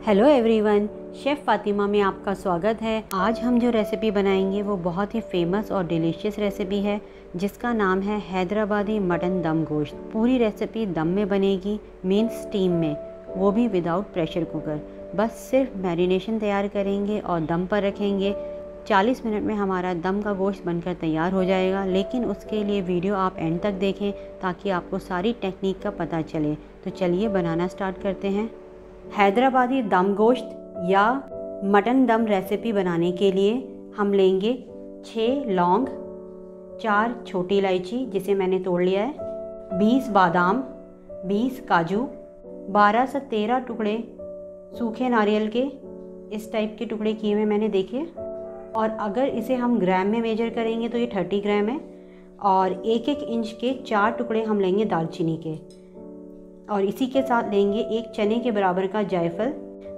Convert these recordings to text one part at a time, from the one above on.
Hello everyone, chef Fatima में आपका स्वागत है। आज हम जो रेसिपी बनाएंगे वो बहुत ही फेमस और डिलीशियस रेसिपी है जिसका नाम है हैदराबादी मटन दम गोश्त। पूरी रेसिपी दम में बनेगी, मेन स्टीम में, वो भी विदाउट प्रेशर कुकर। बस सिर्फ मैरिनेशन तैयार करेंगे और दम पर रखेंगे। 40 मिनट में हमारा दम का गोश्त बनकर तैयार हो जाएगा। लेकिन उसके लिए वीडियो आप एंड तक देखें ताकि आपको सारी टेक्निक का पता चले। तो चलिए बनाना स्टार्ट करते हैं। हैदराबादी दम गोश्त या मटन दम रेसिपी बनाने के लिए हम लेंगे 6 लौंग, 4 छोटी इलायची जिसे मैंने तोड़ लिया है, 20 बादाम, 20 काजू, 12 से 13 टुकड़े सूखे नारियल के, इस टाइप के टुकड़े किए हुए मैंने देखे। और अगर इसे हम ग्राम में मेजर करेंगे तो ये 30 ग्राम है। और 1-1 इंच के 4 टुकड़े हम लेंगे दालचीनी के। और इसी के साथ लेंगे 1 चने के बराबर का जायफल।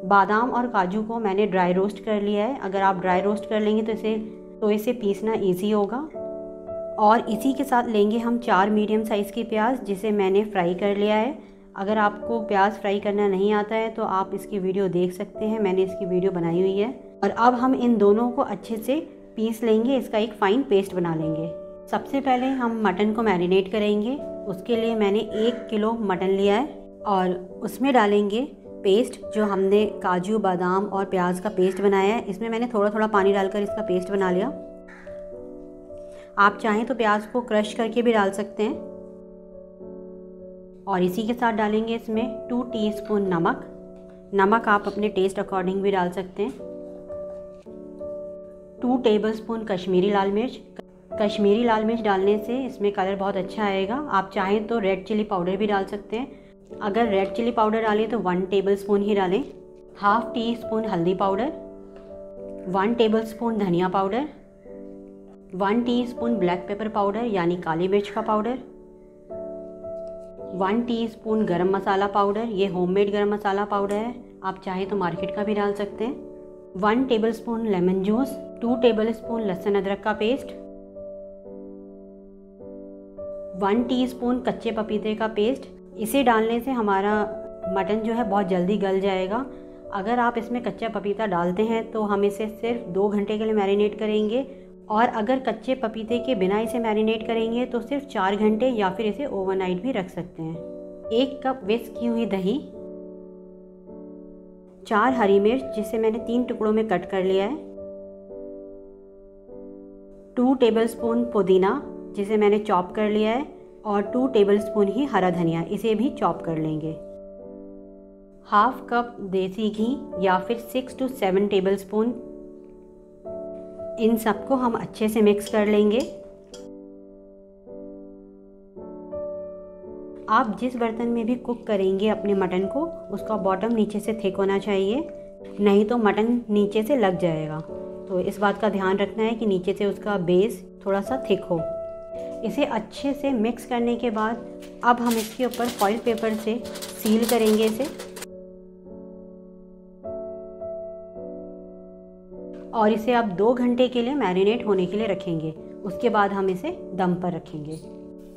बादाम और काजू को मैंने ड्राई रोस्ट कर लिया है। अगर आप ड्राई रोस्ट कर लेंगे तो इसे पीसना इजी होगा। और इसी के साथ लेंगे हम 4 मीडियम साइज़ के प्याज जिसे मैंने फ्राई कर लिया है। अगर आपको प्याज फ्राई करना नहीं आता है तो आप इसकी वीडियो देख सकते हैं, मैंने इसकी वीडियो बनाई हुई है। और अब हम इन दोनों को अच्छे से पीस लेंगे, इसका एक फ़ाइन पेस्ट बना लेंगे। सबसे पहले हम मटन को मैरिनेट करेंगे। उसके लिए मैंने 1 किलो मटन लिया है और उसमें डालेंगे पेस्ट जो हमने काजू, बादाम और प्याज का पेस्ट बनाया है। इसमें मैंने थोड़ा थोड़ा पानी डालकर इसका पेस्ट बना लिया। आप चाहें तो प्याज को क्रश करके भी डाल सकते हैं। और इसी के साथ डालेंगे इसमें 2 टीस्पून नमक आप अपने टेस्ट अकॉर्डिंग भी डाल सकते हैं। 2 टेबलस्पून कश्मीरी लाल मिर्च। कश्मीरी लाल मिर्च डालने से इसमें कलर बहुत अच्छा आएगा। आप चाहें तो रेड चिली पाउडर भी डाल सकते हैं। अगर रेड चिली पाउडर डालें तो 1 टेबलस्पून ही डालें। 1/2 टीस्पून हल्दी पाउडर, 1 टेबलस्पून धनिया powder, 1 teaspoon black pepper powder यानी काली मिर्च का पाउडर, 1 टीस्पून गरम मसाला पाउडर। ये होममेड गरम मसाला पाउडर है, आप चाहें तो मार्केट का भी डाल सकते हैं। 1 टेबलस्पून लेमन जूस, 2 टेबलस्पून लहसुन अदरक का पेस्ट, 1 टीस्पून कच्चे पपीते का पेस्ट। इसे डालने से हमारा मटन जो है बहुत जल्दी गल जाएगा। अगर आप इसमें कच्चा पपीता डालते हैं तो हम इसे सिर्फ 2 घंटे के लिए मैरिनेट करेंगे। और अगर कच्चे पपीते के बिना इसे मैरिनेट करेंगे तो सिर्फ 4 घंटे या फिर इसे ओवरनाइट भी रख सकते हैं। 1 कप विस्क की हुई दही, 4 हरी मिर्च जिसे मैंने 3 टुकड़ों में कट कर लिया है, 2 टेबलस्पून पुदीना जिसे मैंने चॉप कर लिया है, और 2 टेबलस्पून ही हरा धनिया, इसे भी चॉप कर लेंगे। 1/2 कप देसी घी या फिर 6 to 7 टेबलस्पून। इन सबको हम अच्छे से मिक्स कर लेंगे। आप जिस बर्तन में भी कुक करेंगे अपने मटन को, उसका बॉटम नीचे से थिक होना चाहिए, नहीं तो मटन नीचे से लग जाएगा। तो इस बात का ध्यान रखना है कि नीचे से उसका बेस थोड़ा सा थिक हो। इसे अच्छे से मिक्स करने के बाद अब हम इसके ऊपर फॉइल पेपर से सील करेंगे इसे। और इसे अब 2 घंटे के लिए मैरिनेट होने के लिए रखेंगे। उसके बाद हम इसे दम पर रखेंगे।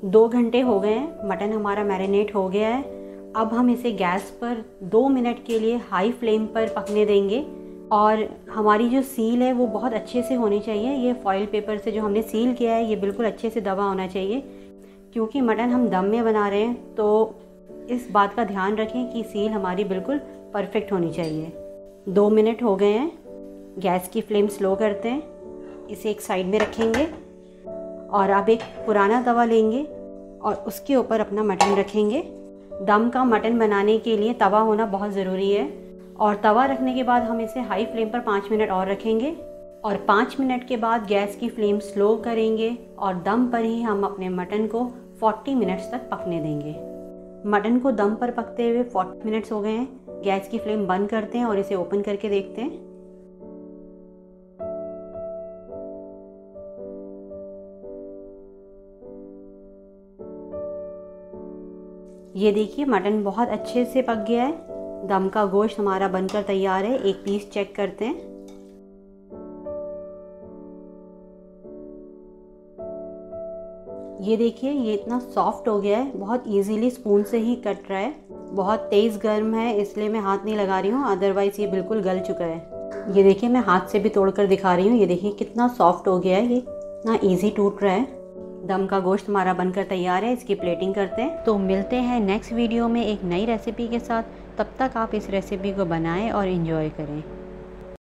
2 घंटे हो गए हैं, मटन हमारा मैरिनेट हो गया है। अब हम इसे गैस पर 2 मिनट के लिए हाई फ्लेम पर पकने देंगे। और हमारी जो सील है वो बहुत अच्छे से होनी चाहिए। ये फॉइल पेपर से जो हमने सील किया है ये बिल्कुल अच्छे से दबा होना चाहिए, क्योंकि मटन हम दम में बना रहे हैं। तो इस बात का ध्यान रखें कि सील हमारी बिल्कुल परफेक्ट होनी चाहिए। 2 मिनट हो गए हैं, गैस की फ्लेम स्लो करते हैं, इसे एक साइड में रखेंगे। और अब एक पुराना तवा लेंगे और उसके ऊपर अपना मटन रखेंगे। दम का मटन बनाने के लिए तवा होना बहुत ज़रूरी है। और तवा रखने के बाद हम इसे हाई फ्लेम पर 5 मिनट और रखेंगे। और 5 मिनट के बाद गैस की फ्लेम स्लो करेंगे और दम पर ही हम अपने मटन को 40 मिनट्स तक पकने देंगे। मटन को दम पर पकते हुए 40 मिनट्स हो गए हैं। गैस की फ्लेम बंद करते हैं और इसे ओपन करके देखते हैं। ये देखिए मटन बहुत अच्छे से पक गया है। दम का गोश्त हमारा बनकर तैयार है। एक पीस चेक करते हैं। ये देखिए ये इतना सॉफ्ट हो गया है, बहुत इजीली स्पून से ही कट रहा है। बहुत तेज़ गर्म है इसलिए मैं हाथ नहीं लगा रही हूँ, अदरवाइज़ ये बिल्कुल गल चुका है। ये देखिए मैं हाथ से भी तोड़कर दिखा रही हूँ। ये देखिए कितना सॉफ्ट हो गया है, ये इतना ईजी टूट रहा है। दम का गोश्त हमारा बनकर तैयार है, इसकी प्लेटिंग करते हैं। तो मिलते हैं नेक्स्ट वीडियो में एक नई रेसिपी के साथ। तब तक आप इस रेसिपी को बनाएं और एंजॉय करें।